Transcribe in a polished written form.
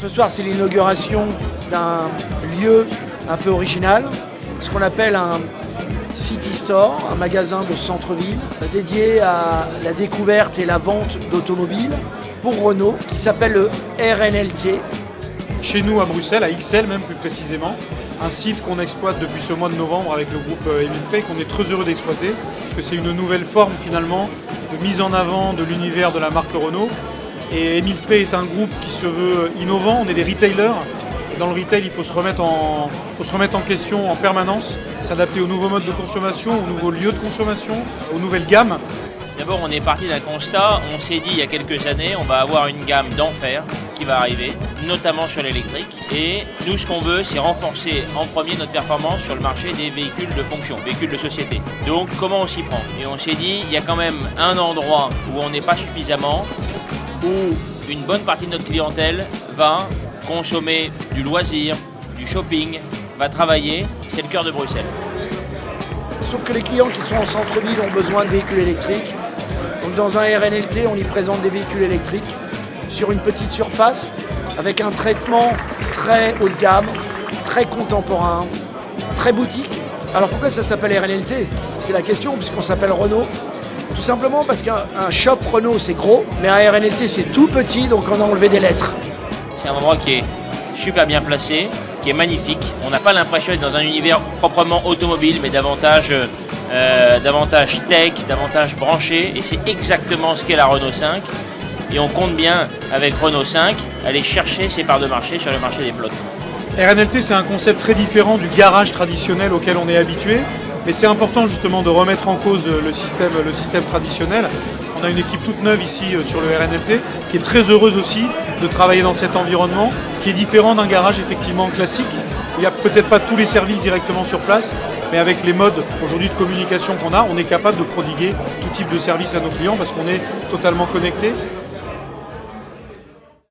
Ce soir, c'est l'inauguration d'un lieu un peu original, ce qu'on appelle un City Store, un magasin de centre-ville dédié à la découverte et la vente d'automobiles pour Renault, qui s'appelle le RNLT. Chez nous à Bruxelles, à XL même plus précisément, un site qu'on exploite depuis ce mois de novembre avec le groupe Émile Frey, qu'on est très heureux d'exploiter, parce que c'est une nouvelle forme finalement de mise en avant de l'univers de la marque Renault. Et Émile Frey est un groupe qui se veut innovant, on est des retailers. Dans le retail, il faut se remettre en question en permanence, s'adapter aux nouveaux modes de consommation, aux nouveaux lieux de consommation, aux nouvelles gammes. D'abord, on est parti d'un constat, on s'est dit il y a quelques années, on va avoir une gamme d'enfer qui va arriver, notamment sur l'électrique. Et nous, ce qu'on veut, c'est renforcer en premier notre performance sur le marché des véhicules de fonction, véhicules de société. Donc, comment on s'y prend? Et on s'est dit, il y a quand même un endroit où on n'est pas suffisamment, où une bonne partie de notre clientèle va consommer du loisir, du shopping, va travailler, c'est le cœur de Bruxelles. Sauf que les clients qui sont en centre-ville ont besoin de véhicules électriques. Donc dans un RNLT, on y présente des véhicules électriques sur une petite surface avec un traitement très haut de gamme, très contemporain, très boutique. Alors pourquoi ça s'appelle RNLT? C'est la question, puisqu'on s'appelle Renault. Tout simplement parce qu'un shop Renault c'est gros, mais un RNLT c'est tout petit, donc on a enlevé des lettres. C'est un endroit qui est super bien placé, qui est magnifique. On n'a pas l'impression d'être dans un univers proprement automobile, mais davantage tech, davantage branché. Et c'est exactement ce qu'est la Renault 5. Et on compte bien, avec Renault 5, aller chercher ses parts de marché sur le marché des flottes. RNLT, c'est un concept très différent du garage traditionnel auquel on est habitué. Mais c'est important justement de remettre en cause le système traditionnel. On a une équipe toute neuve ici sur le RNLT qui est très heureuse aussi de travailler dans cet environnement qui est différent d'un garage effectivement classique. Il n'y a peut-être pas tous les services directement sur place, mais avec les modes aujourd'hui de communication qu'on a, on est capable de prodiguer tout type de service à nos clients parce qu'on est totalement connecté.